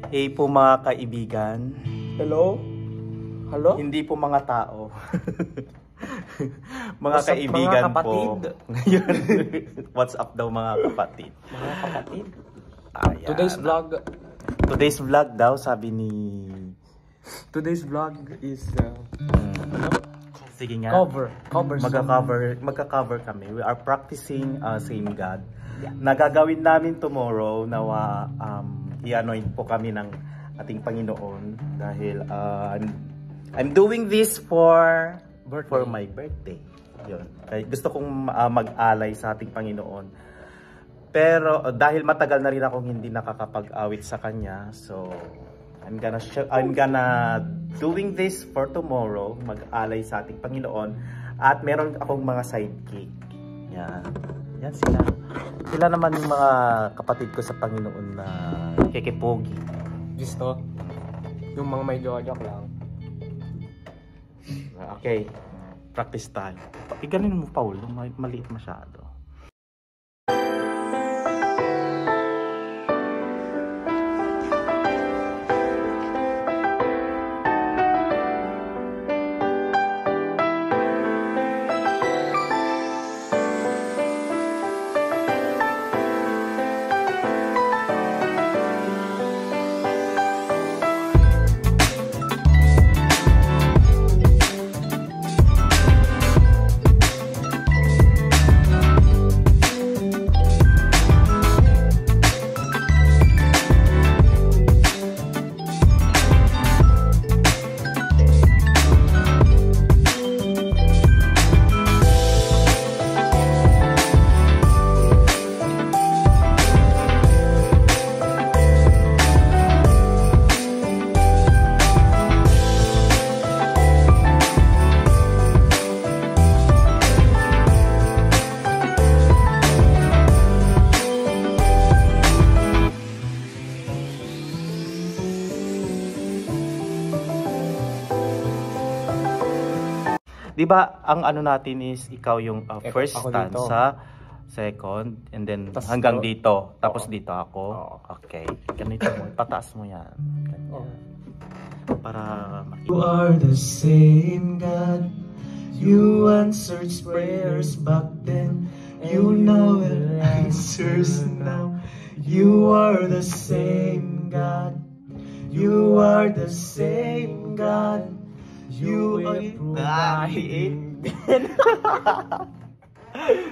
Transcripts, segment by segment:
Hey po mga kaibigan. Hello? Hello? Hindi po mga tao. Mga What's up, kaibigan mga kapatid? po. Ngayon, what's up daw mga kapatid? Mga kapatid. Ayan. Today's vlog daw, sabi ni... Today's vlog is Sige nga. Magka-cover kami. We are practicing Same God. Yeah. Nagagawin namin tomorrow na i-anoint po kami ng ating Panginoon dahil I'm doing this for my birthday. Yun. Kaya gusto kong mag-alay sa ating Panginoon. Pero dahil matagal na rin akong hindi nakakapag-awit sa kanya, so I'm gonna doing this for tomorrow, mag-alay sa ating Panginoon. At meron akong mga sidekick. Yan. Yan sila. Sila naman yung mga kapatid ko sa Panginoon na kekepogi. Gusto? Yung mga may joke lang. Okay. Practice tayo. Iganin mo, Paul. Maliit masyado. Di ba ang ano natin is ikaw yung first stanza, second, and then tas hanggang dito. Tapos dito ako. Okay. Ganito mo. Pataas mo yan. Para makita. You are the same God. You answered prayers back then. You know the answers now. You are the same God. You are the same God. You are providing.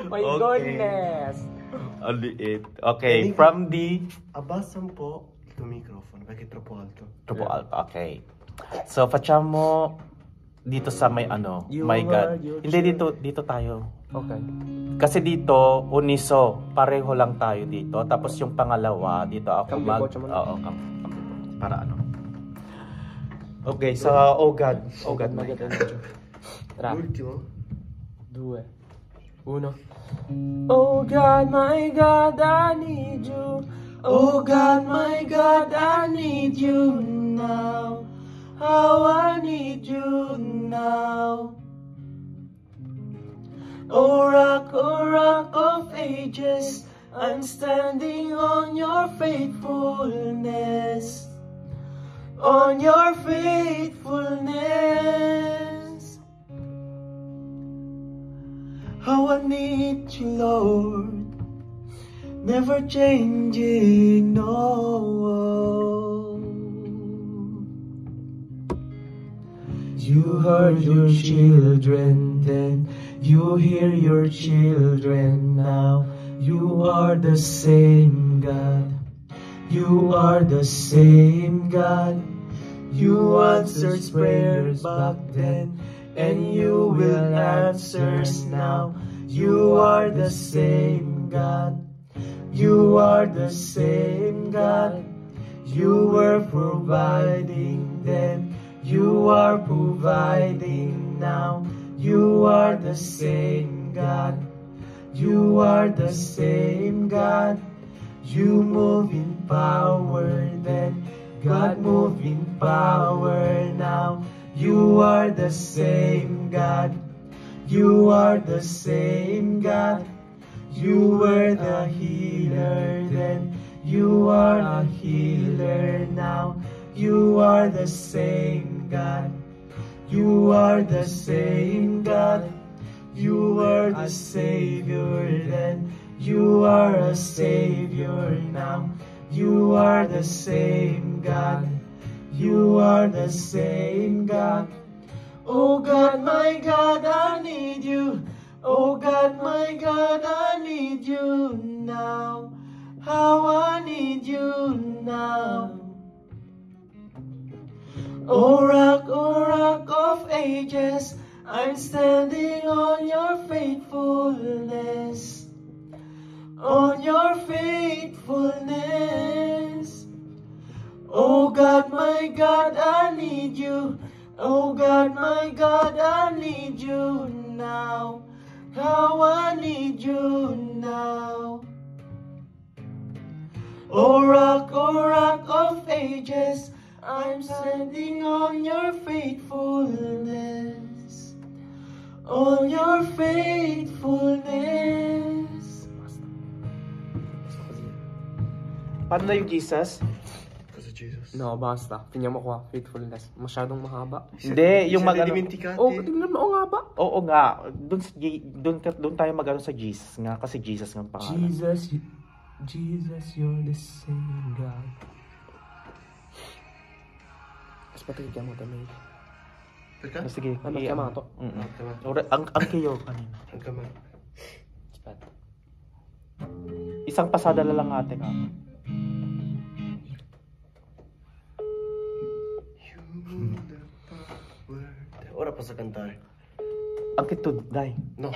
My goodness. Aliit. Okay, from the... Abbasan po il microfono perché è troppo alto. Troppo alto, okay. So, facciamo dito sa may ano, my God. Hindi, dito tayo. Okay. Kasi dito, uniso, pareho lang tayo dito. Tapos yung pangalawa, dito ako Oo, para ano. Okay, so, oh God, my God. L'ultimo? 2, 1. Oh God, my God, I need you. Oh God, my God, I need you now. How I need you now. Oh rock of ages, I'm standing on your faithfulness. On your faithfulness. How I need you, Lord. Never changing, no. You heard your children then, you hear your children now. You are the same God. You are the same God. You answered prayers back then, and you will answer now. You are the same God. You are the same God. You were providing then. You are providing now. You are the same God. You are the same God. You move in power then. God move in power now. You are the same God. You are the same God. You were the healer then. You are a healer now. You are the same God. You are the same God. You were the Savior then. You are a Savior now. You are the same God. You are the same God. Oh God, my God, I need you. Oh God, my God, I need you now. How I need you now. Oh rock of ages, I'm standing on your faithfulness. On your faithfulness. Oh God, my God, I need you. Oh God, my God, I need you now. How I need you now. Oh rock of ages, I'm standing on your faithfulness. On your faithfulness. Paano na yung Jesus? Kasi Jesus. No, basta. Tingnan mo ko, faithfulness. Masyadong mahaba. Hindi, yung mag Oh, tingnan mo, nga ba? Oo nga, doon tayo mag-ano sa Jesus nga, kasi Jesus nga ang pangalan. Jesus, you're the same God. Mas patigyan mo ito, May. Teka? Sige, Ano, kama to? Ang kayo kanina. Ang kamay. Isang pasada na lang ate ka. Ora pa sa kantare. Ang kitud, dai. No.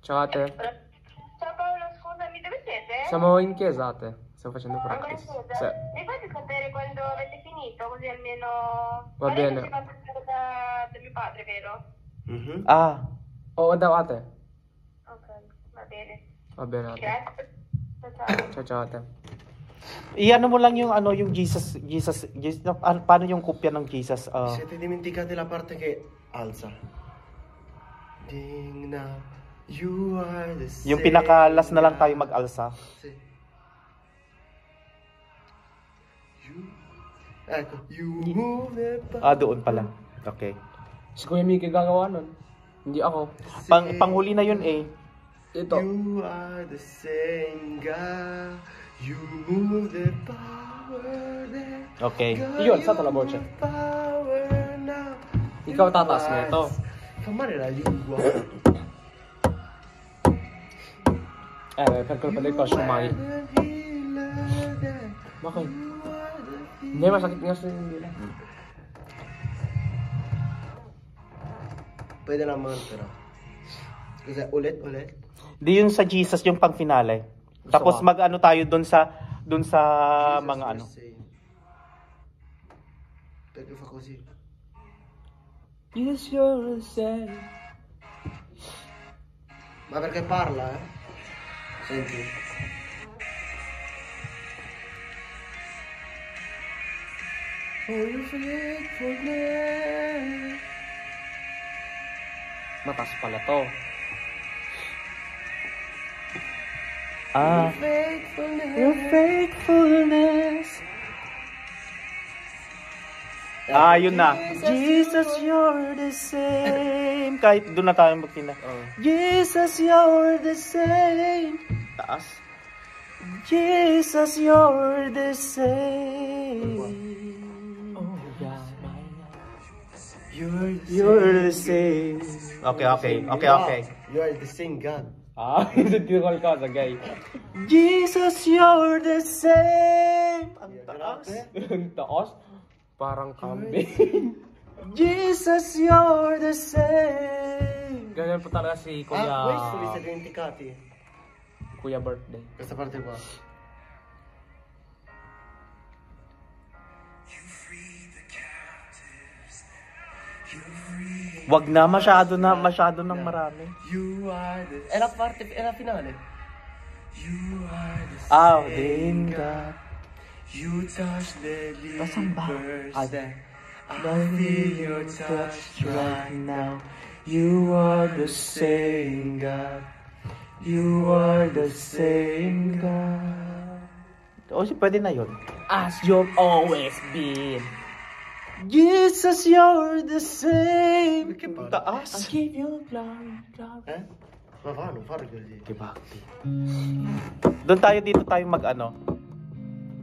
Ciao ate. Ciao Paolo, scusami, dove siete? Siamo in chiesa ate. Stiamo facendo Ancora in practice. chiesa? Sì. Mi fate sapere quando avete finito, così almeno... Va bene. Adesso si fa passare da mio padre, vero? Ah, Oo daw ate. Ok, va bene. Va bene ate. Grazie. Ciao. Ciao ciao ate. iano mo lang yung ano yung Jesus, paano yung kopya ng Jesus? Siete dimenticati la parte che alza. Ding now. You are the same. Yung pinakalas na lang tayo mag-alsa. Sì. Ecco. You move the Doon pala. Okay. Si Kuya Mickey gagawa nun. Hindi ako. Panghuli na yun eh. Ito. You are the same God. You move the power there. Okay. God, Yun, sa you talaboche. move power now. Ikaw tataas mo ito. Famare la lingua. Per colpa del coach mai. Bakit? Hindi, masakit nga sa hindi lang. Pwede naman pero. Kasi ulit. Di yun sa Jesus yung pang finale. Tapos mag-ano tayo doon sa mga ano. Perché fa così? Yes, you're the same. Ma perché parla, eh? Senti. Oh, your faithfulness. Matas pala to. Your faithfulness. Yun na. Jesus, you're the same. Kahit doon na tayo magpina. Jesus, you're the same. Taas. Jesus, you're the same. Oh, God. You're the same. Okay. You are the same God. Nagtirol ka sa gay. Jesus, you're the same. Ang taas. Ang taas? Parang kambing. Jesus, you're the same. Ganyan po talaga si Kuya... Questo vi siete dimenticati. Kuya birthday. Questa parte qua. Wag na, masyado ng marami. You are the... È la parte, è la finale. You are the Then same God. You touch the Asan ba? lepers. There. I feel your touch right now. You are the same God. You are the same God. Pwede na yun. As you've always been. Jesus, you're the same. Taas. give you glory. Kibakti. Doon tayo, dito tayo mag-ano.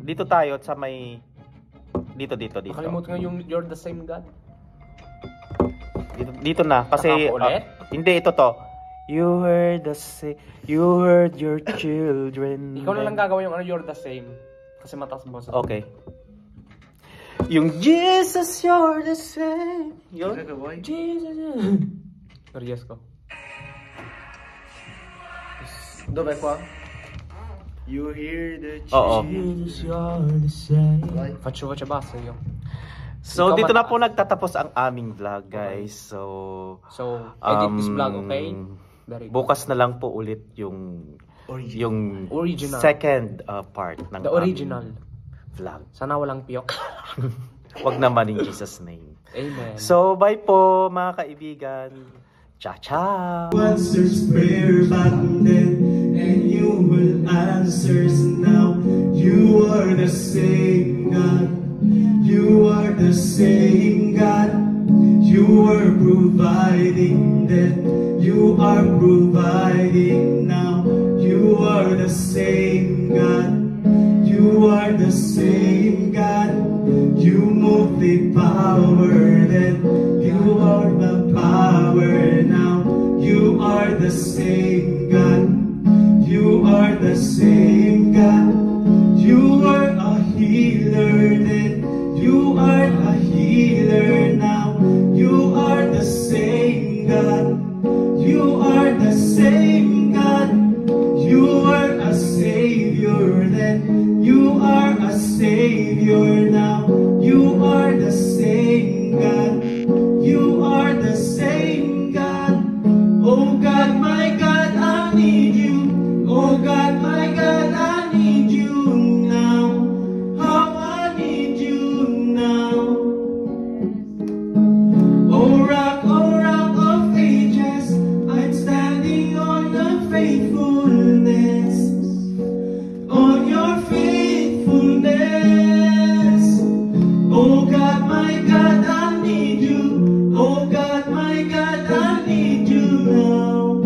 Dito tayo sa may... Dito. Nakalimutan nga yung you're the same God. Dito na. Kasi... ulit? Hindi, ito to. You heard you heard your children. Ikaw na lang gagawin yung you're the same. Kasi mataas mo sa... Okay. Yung Jesus, you're the same. Yun. Jesus. Serious ko. Dobe ko. You hear the Oo. Jesus, you're the same. Faccio basa yun. So, Ikaw dito na mataas. po nagtatapos ang aming vlog, guys. So, Edit this vlog, okay? Very good. bukas na lang po ulit yung Original. second part ng The original. aming vlog. Sana walang piyok. Wag naman in Jesus' name. Amen. So, bye po mga kaibigan. Ciao! Answers prayer back then, and you will answer now. You are the same God. You are the same God. You are providing then. You are providing now. You are the same God. You are the same God. You move the power then. You are the power now. You are the same God. You are the same God. You are a healer then. You are a healer now. You are the same God. You are the same God. You are a savior then. You are a savior now. You are the same God. You are the same God. Oh God, my God, I need you. Oh God, my God, I need you now. How I need you now. Oh rock of ages, I'm standing on your faithfulness. On your faithfulness. Oh God, my God, I need you. Oh God, my God, I need you now.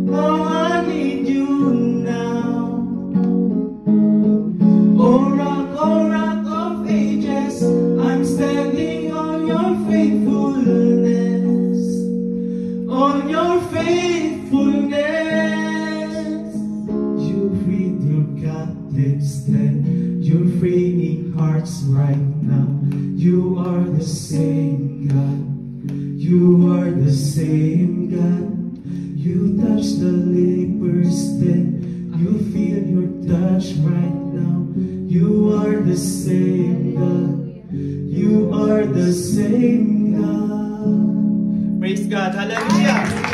Oh, I need you now. Oh rock of ages, I'm standing on your faithfulness. On your faithfulness. You freed your captives then. You're freeing hearts right now. You are the same God. You are the same God. You touch the lepers then. You feel your touch right now. You are the same God. You are the same God. Praise God. Hallelujah.